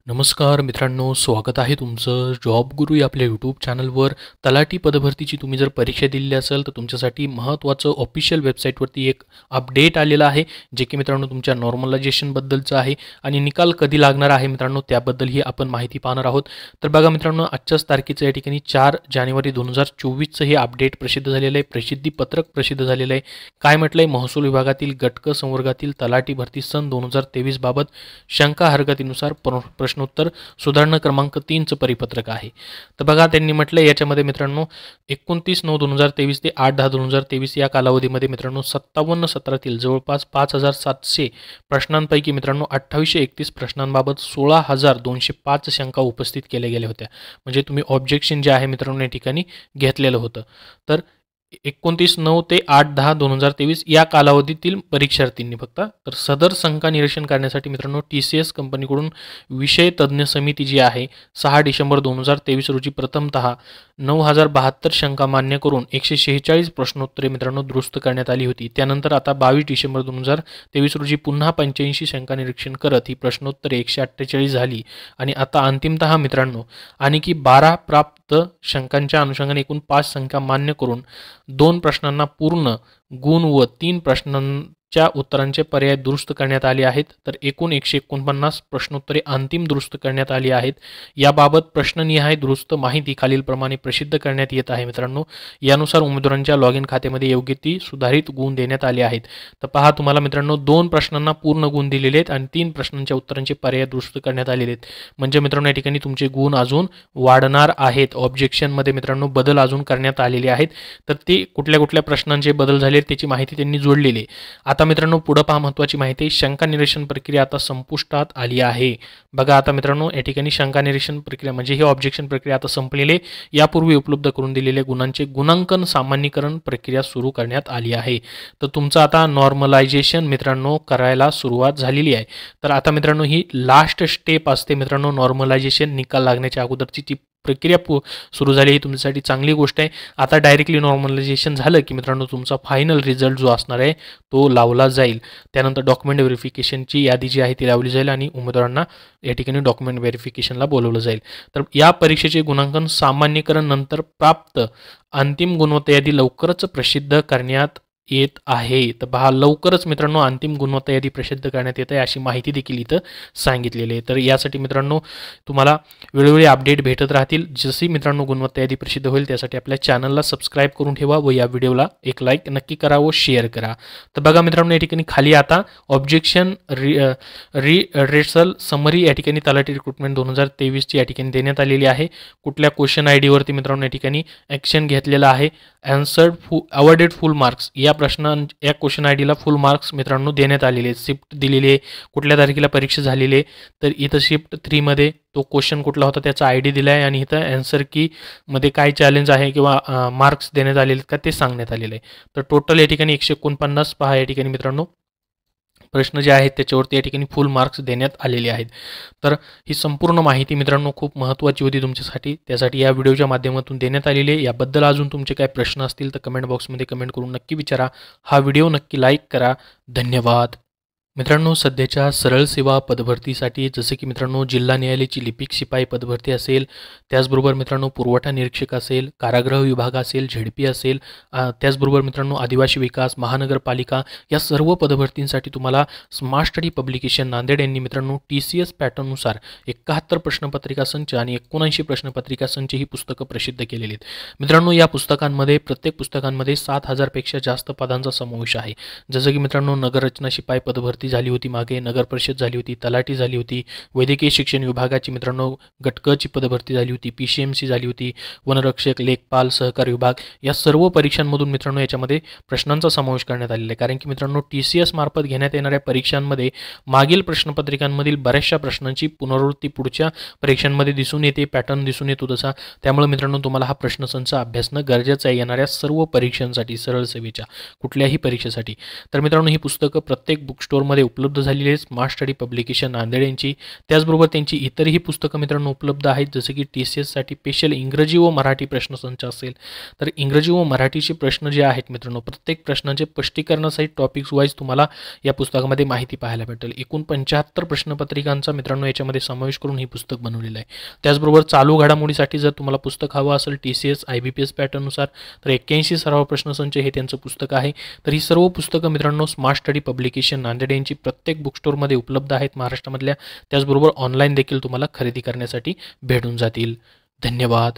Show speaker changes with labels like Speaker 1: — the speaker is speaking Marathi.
Speaker 1: नमस्कार मित्रांनो, स्वागत आहे तुमचं जॉब गुरु या आपल्या यूट्यूब चॅनलवर. तलाठी पदभरतीची तुम्ही जर परीक्षा दिलेली असेल तर तुमच्यासाठी महत्त्वाचं ऑफिशियल वेबसाईटवरती एक अपडेट आलेलं आहे, जे की मित्रांनो तुमच्या नॉर्मलायझेशनबद्दलचं आहे आणि निकाल कधी लागणार आहे मित्रांनो त्याबद्दलही आपण माहिती पाहणार आहोत. तर बघा मित्रांनो, आजच्याच तारखेचं या ठिकाणी 4 जानेवारी 2024चं हे अपडेट प्रसिद्ध झालेलं आहे, प्रसिद्धीपत्रक प्रसिद्ध झालेलं आहे. काय म्हटलं आहे, महसूल विभागातील गटक संवर्गातील तलाठी भरती सन 2023 बाबत शंका हरकतीनुसार प्रश्नोत्तर सुधारणा क्रमांक 3चं परिपत्रक आहे. तर बघा त्यांनी म्हटलं याच्यामध्ये मित्रांनो 29/9/2023 ते 8/10/2023 या कालावधीमध्ये मित्रांनो 57 सत्रातील जवळपास 5700 प्रश्नांपैकी मित्रांनो 2831 प्रश्नांबाबत 16,205 शंका उपस्थित केल्या गेल्या होत्या. म्हणजे तुम्ही ऑब्जेक्शन जे आहे मित्रांनो या ठिकाणी घेतलेलं होतं. तर 29/9 ते 8/10/2023 या कालावधीतील परीक्षार्थींनी फक्त तर सदर शंका निरसन करण्यासाठी मित्रांनो TCS कंपनीकडून विषय तज्ज्ञ समिती जी आहे 6 डिसेंबर 2023 रोजी प्रथमतः 9,072 शंका मान्य करून 146 प्रश्नोत्तरे मित्रांनो दुरुस्त करण्यात आली होती. त्यानंतर आता 22 डिसेंबर 2023 रोजी पुन्हा 85 शंका निरीक्षण करत ही प्रश्नोत्तरे 148 झाली आणि आता अंतिमतः मित्रांनो आणखी 12 प्राप्त शंकांच्या अनुषंगाने एकूण 5 शंका मान्य करून 2 प्रश्नांना पूर्ण गुण व 3 प्रश्नांच्या उत्तरांचे पर्याय दुरुस्त करण्यात आले आहेत. तर एकूण 149 प्रश्नोत्तरे अंतिम दुरुस्त करण्यात आली आहेत. याबाबत प्रश्ननिहाय दुरुस्त माहिती खालीलप्रमाणे प्रसिद्ध करण्यात येत आहे मित्रांनो. यानुसार उमेदवारांच्या लॉग इन खात्यामध्ये योग्य ती सुधारित गुण देण्यात आले आहेत. तर पहा तुम्हाला मित्रांनो 2 प्रश्नांना पूर्ण गुण दिलेले आहेत आणि 3 प्रश्नांच्या उत्तरांचे पर्याय दुरुस्त करण्यात आलेले आहेत. म्हणजे मित्रांनो या ठिकाणी तुमचे गुण अजून वाढणार आहेत. ऑब्जेक्शनमध्ये मित्रांनो बदल अजून करण्यात आलेले आहेत. तर ते कुठल्या प्रश्नांचे बदल झाले त्याची माहिती त्यांनी जोडलेली आहे. आता मित्रांनो पुढे पहा महत्त्वाची माहिती, शंका निरसन प्रक्रिया आता संपुष्टात आली आहे. बघा आता मित्रांनो या ठिकाणी शंका निरसन प्रक्रिया म्हणजे ही ऑब्जेक्शन प्रक्रिया आता संपलेली. यापूर्वी उपलब्ध करून दिलेल्या गुणांचे गुणांकन सामान्यीकरण प्रक्रिया सुरू करण्यात आली आहे. तर तुमचं आता नॉर्मलायझेशन मित्रांनो करायला सुरुवात झालेली आहे. तर आता मित्रांनो ही लास्ट स्टेप असते मित्रांनो, नॉर्मलायझेशन निकाल लागण्याच्या अगोदरची जी प्रक्रिया सुरू झाली ही तुमच्यासाठी चांगली गोष्ट आहे. आता डायरेक्टली नॉर्मलायझेशन झालं की मित्रांनो तुमचा फायनल रिझल्ट जो असणार आहे तो लावला जाईल. त्यानंतर डॉक्युमेंट व्हेरिफिकेशनची यादी जी आहे ती लावली जाईल आणि उमेदवारांना या ठिकाणी डॉक्युमेंट व्हेरिफिकेशनला बोलवलं जाईल. तर या परीक्षेचे गुणांकन सामान्यीकरण नंतर प्राप्त अंतिम गुणवत्ता यादी लवकरच प्रसिद्ध करण्यात येत आहे. तर पहा लवकरच मित्रांनो अंतिम गुणवत्ता यादी प्रसिद्ध करण्यात येत आहे अशी माहिती देखील इथं सांगितलेली आहे. तर यासाठी मित्रांनो तुम्हाला वेळोवेळी अपडेट भेटत राहतील. जशी मित्रांनो गुणवत्ता यादी प्रसिद्ध होईल त्यासाठी आपल्या चॅनलला सबस्क्राईब करून ठेवा व या व्हिडिओला एक लाईक नक्की करा व शेअर करा. तर बघा मित्रांनो या ठिकाणी खाली आता ऑब्जेक्शन रेसल समरी या ठिकाणी तलाठी रिक्रुटमेंट 2023 या ठिकाणी देण्यात आलेली आहे. कुठल्या क्वेश्चन ID वरती मित्रांनो या ठिकाणी ॲक्शन घेतलेला आहे. अवॉर्डेड फुल मार्क्स या क्वेश्चन ID ला फुल मार्क्स मित्रांनो देण्यात आलेले आहेत. शिफ्ट दिलेली आहे, कुठल्या तारखेला परीक्षा झालेली आहे. तर इथं शिफ्ट 3 मध्ये तो क्वेश्चन कुठला होता त्याचा ID दिला आहे आणि इथं आन्सर की मध्ये काय चॅलेंज आहे किंवा मार्क्स देण्यात आलेले का ते सांगण्यात आलेलं आहे. तर टोटल या ठिकाणी 149 पहा या ठिकाणी मित्रांनो प्रश्न जे आहेत त्याच्यावरती या ठिकाणी फुल मार्क्स देण्यात आलेले आहेत. तर ही संपूर्ण माहिती मित्रांनो खूप महत्त्वाची होती तुमच्यासाठी, त्यासाठी या व्हिडिओच्या माध्यमातून देण्यात आलेली आहे. याबद्दल अजून तुमचे काय प्रश्न असतील तर कमेंट बॉक्समध्ये कमेंट करून नक्की विचारा. हा व्हिडिओ नक्की लाईक करा. धन्यवाद. मित्रांनो सध्याच्या सरळ सेवा पदभरतीसाठी जसे की मित्रांनो जिल्हा न्यायालयाची लिपिक शिपाई पदभरती असेल, त्याचबरोबर मित्रांनो पुरवठा निरीक्षक असेल, कारागृह विभाग असेल, झेडपी असेल, त्याचबरोबर मित्रांनो आदिवासी विकास महानगरपालिका या सर्व पदभरतींसाठी तुम्हाला स्मार्ट स्टडी पब्लिकेशन नांदेड यांनी मित्रांनो TCS पॅटर्ननुसार 71 प्रश्नपत्रिका संच आणि 79 प्रश्नपत्रिका संच ही पुस्तकं प्रसिद्ध केलेली आहेत. मित्रांनो या पुस्तकांमध्ये प्रत्येक पुस्तकांमध्ये 7,000 पेक्षा जास्त पदांचा समावेश आहे. जसं की मित्रांनो नगररचना शिपाई पदभरती झाली होती, मागे नगर परिषद झाली होती, तलाठी झाली होती, वैद्यकीय शिक्षण विभागाची मित्रांनो गटकची पदभरती झाली होती, PCMC झाली होती, वनरक्षक, लेखपाल, सहकार विभाग या सर्व परीक्षांमधून मित्रांनो याच्यामध्ये प्रश्नांचा समावेश करण्यात आलेला आहे. कारण की मित्रांनो TCS मार्फत घेण्यात येणाऱ्या परीक्षांमध्ये मागील प्रश्नपत्रिकांमधील बऱ्याचशा प्रश्नांची पुनरावृत्ती पुढच्या परीक्षांमध्ये दिसून येते, पॅटर्न दिसून येतो तसा. त्यामुळे मित्रांनो तुम्हाला हा प्रश्नसंच अभ्यासणं गरजेचं आहे येणाऱ्या सर्व परीक्षांसाठी, सरळ सेवेच्या कुठल्याही परीक्षेसाठी. तर मित्रांनो ही पुस्तकं प्रत्येक बुक स्टोअरमध्ये स्टोअरमध्ये उपलब्ध झालेली आहे स्मार्ट स्टडी पब्लिकेशन नांदेड यांची. त्याचबरोबर त्यांची इतरही पुस्तकं मित्रांनो उपलब्ध आहेत, जसे की TCS साठी स्पेशल इंग्रजी व मराठी प्रश्नसंच असेल. तर इंग्रजी व मराठीचे प्रश्न जे आहेत मित्रांनो, प्रत्येक प्रश्नाचे स्पष्टीकरणासहित टॉपिक्स वाईज तुम्हाला या पुस्तकामध्ये माहिती पाहायला भेटेल. एकूण 75 प्रश्नपत्रिकांचा मित्रांनो याच्यामध्ये समावेश करून ही पुस्तक बनवलेलं आहे. त्याचबरोबर चालू घडामोडीसाठी जर तुम्हाला पुस्तक हवं असेल TCS IBPS पॅटर्ननुसार, तर 81 सराव प्रश्नसंच हे त्यांचं पुस्तक आहे. तर ही सर्व पुस्तकं मित्रांनो स्मार्ट स्टडी पब्लिकेशन नांदेड यांची प्रत्येक बुक स्टोअरमध्ये उपलब्ध आहेत महाराष्ट्रामधल्या. त्याचबरोबर ऑनलाईन देखील तुम्हाला खरेदी करण्यासाठी भेटून जातील. धन्यवाद.